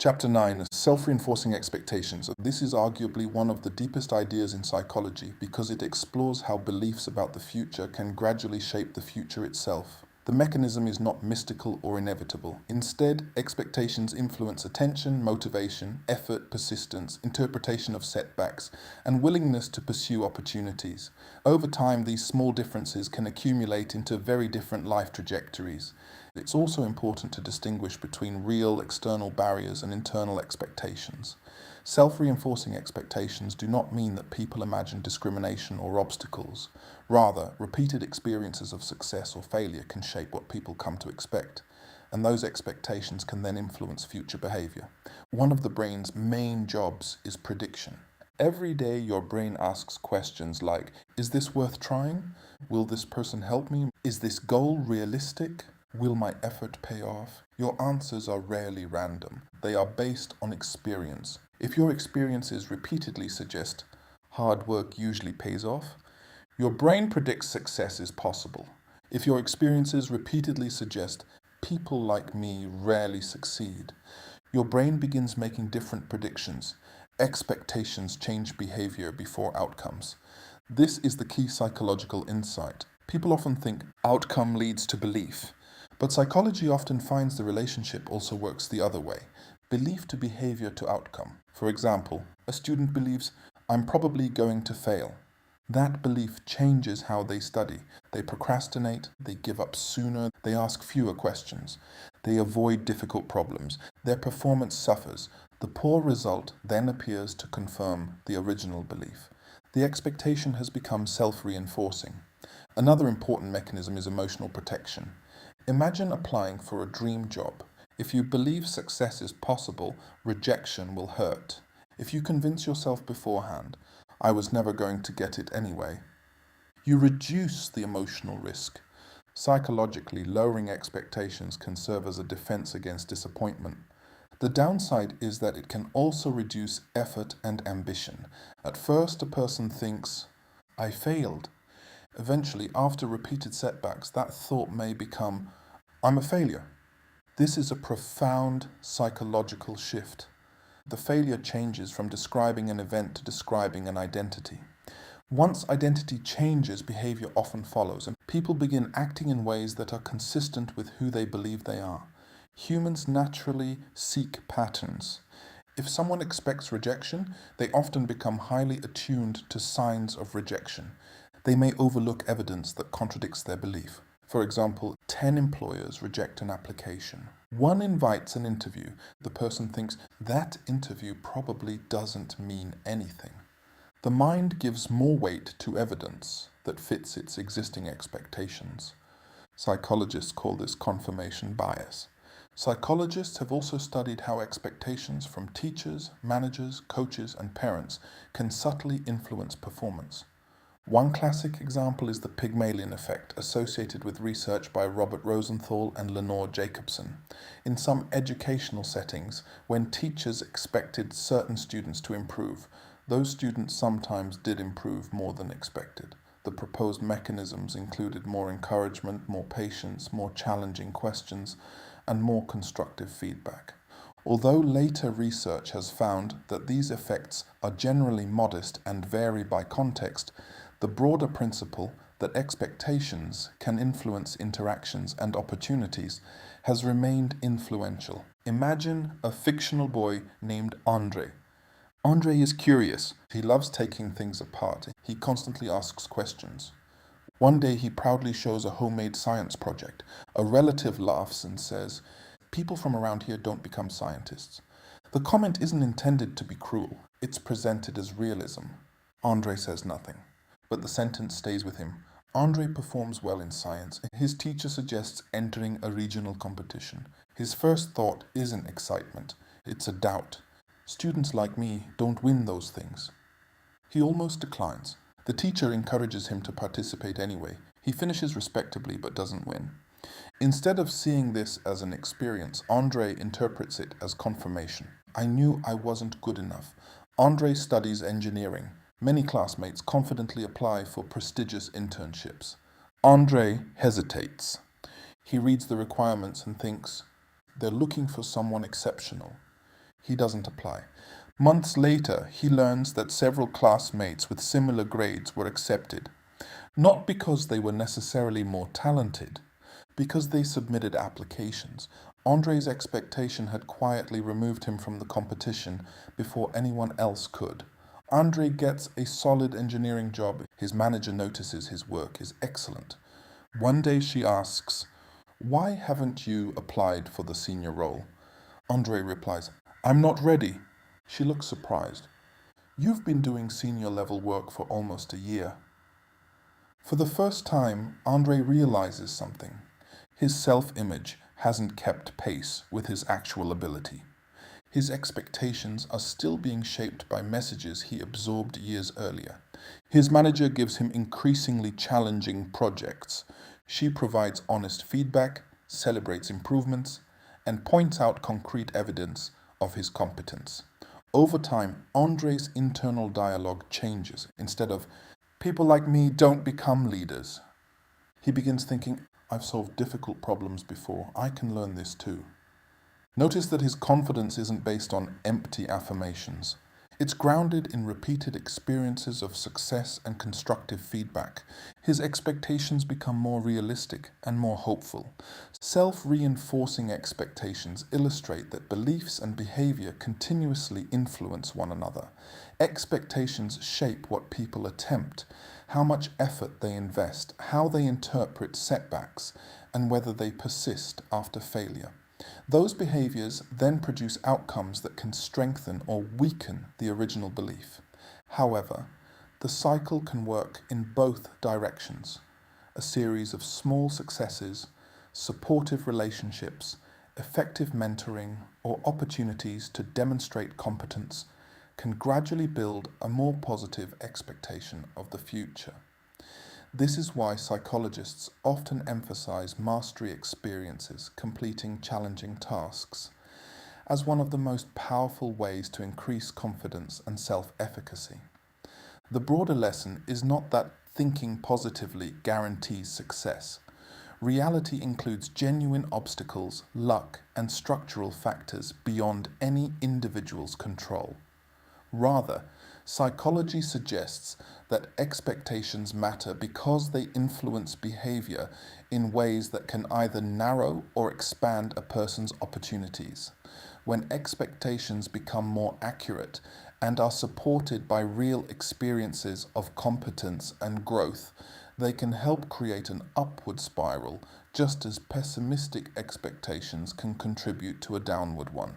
Chapter 9, Self-Reinforcing Expectations. This is arguably one of the deepest ideas in psychology because it explores how beliefs about the future can gradually shape the future itself. The mechanism is not mystical or inevitable. Instead, expectations influence attention, motivation, effort, persistence, interpretation of setbacks, and willingness to pursue opportunities. Over time, these small differences can accumulate into very different life trajectories. It's also important to distinguish between real external barriers and internal expectations. Self-reinforcing expectations do not mean that people imagine discrimination or obstacles. Rather, repeated experiences of success or failure can shape what people come to expect, and those expectations can then influence future behavior. One of the brain's main jobs is prediction. Every day your brain asks questions like, is this worth trying? Will this person help me? Is this goal realistic? Will my effort pay off? Your answers are rarely random. They are based on experience. If your experiences repeatedly suggest hard work usually pays off, your brain predicts success is possible. If your experiences repeatedly suggest people like me rarely succeed, your brain begins making different predictions. Expectations change behavior before outcomes. This is the key psychological insight. People often think outcome leads to belief, but psychology often finds the relationship also works the other way. Belief to behavior to outcome. For example, a student believes, I'm probably going to fail. That belief changes how they study. They procrastinate, they give up sooner, they ask fewer questions. They avoid difficult problems. Their performance suffers. The poor result then appears to confirm the original belief. The expectation has become self-reinforcing. Another important mechanism is emotional protection. Imagine applying for a dream job. If you believe success is possible, rejection will hurt. If you convince yourself beforehand, I was never going to get it anyway, you reduce the emotional risk. Psychologically, lowering expectations can serve as a defense against disappointment. The downside is that it can also reduce effort and ambition. At first, a person thinks, I failed. Eventually, after repeated setbacks, that thought may become, I'm a failure. This is a profound psychological shift. The failure changes from describing an event to describing an identity. Once identity changes, behavior often follows, and people begin acting in ways that are consistent with who they believe they are. Humans naturally seek patterns. If someone expects rejection, they often become highly attuned to signs of rejection. They may overlook evidence that contradicts their belief. For example, 10 employers reject an application. One invites an interview. The person thinks that interview probably doesn't mean anything. The mind gives more weight to evidence that fits its existing expectations. Psychologists call this confirmation bias. Psychologists have also studied how expectations from teachers, managers, coaches, and parents can subtly influence performance. One classic example is the Pygmalion effect, associated with research by Robert Rosenthal and Lenore Jacobson. In some educational settings, when teachers expected certain students to improve, those students sometimes did improve more than expected. The proposed mechanisms included more encouragement, more patience, more challenging questions, and more constructive feedback. Although later research has found that these effects are generally modest and vary by context, the broader principle that expectations can influence interactions and opportunities has remained influential. Imagine a fictional boy named Andre. Andre is curious. He loves taking things apart. He constantly asks questions. One day he proudly shows a homemade science project. A relative laughs and says, people from around here don't become scientists. The comment isn't intended to be cruel. It's presented as realism. Andre says nothing, but the sentence stays with him. Andre performs well in science. His teacher suggests entering a regional competition. His first thought isn't excitement, it's a doubt. Students like me don't win those things. He almost declines. The teacher encourages him to participate anyway. He finishes respectably but doesn't win. Instead of seeing this as an experience, Andre interprets it as confirmation. I knew I wasn't good enough. Andre studies engineering. Many classmates confidently apply for prestigious internships. Andre hesitates. He reads the requirements and thinks, they're looking for someone exceptional. He doesn't apply. Months later, he learns that several classmates with similar grades were accepted, not because they were necessarily more talented, because they submitted applications. Andre's expectation had quietly removed him from the competition before anyone else could. Andre gets a solid engineering job. His manager notices his work is excellent. One day she asks, "Why haven't you applied for the senior role?" Andre replies, "I'm not ready." She looks surprised. "You've been doing senior level work for almost a year." For the first time, Andre realizes something. His self-image hasn't kept pace with his actual ability. His expectations are still being shaped by messages he absorbed years earlier. His manager gives him increasingly challenging projects. She provides honest feedback, celebrates improvements, and points out concrete evidence of his competence. Over time, Andre's internal dialogue changes. Instead of, "People like me don't become leaders," he begins thinking, "I've solved difficult problems before. I can learn this too." Notice that his confidence isn't based on empty affirmations. It's grounded in repeated experiences of success and constructive feedback. His expectations become more realistic and more hopeful. Self-reinforcing expectations illustrate that beliefs and behavior continuously influence one another. Expectations shape what people attempt, how much effort they invest, how they interpret setbacks, and whether they persist after failure. Those behaviors then produce outcomes that can strengthen or weaken the original belief. However, the cycle can work in both directions. A series of small successes, supportive relationships, effective mentoring, or opportunities to demonstrate competence can gradually build a more positive expectation of the future. This is why psychologists often emphasize mastery experiences, completing challenging tasks, as one of the most powerful ways to increase confidence and self-efficacy. The broader lesson is not that thinking positively guarantees success. Reality includes genuine obstacles, luck, and structural factors beyond any individual's control. Rather, psychology suggests that expectations matter because they influence behavior in ways that can either narrow or expand a person's opportunities. When expectations become more accurate and are supported by real experiences of competence and growth, they can help create an upward spiral, just as pessimistic expectations can contribute to a downward one.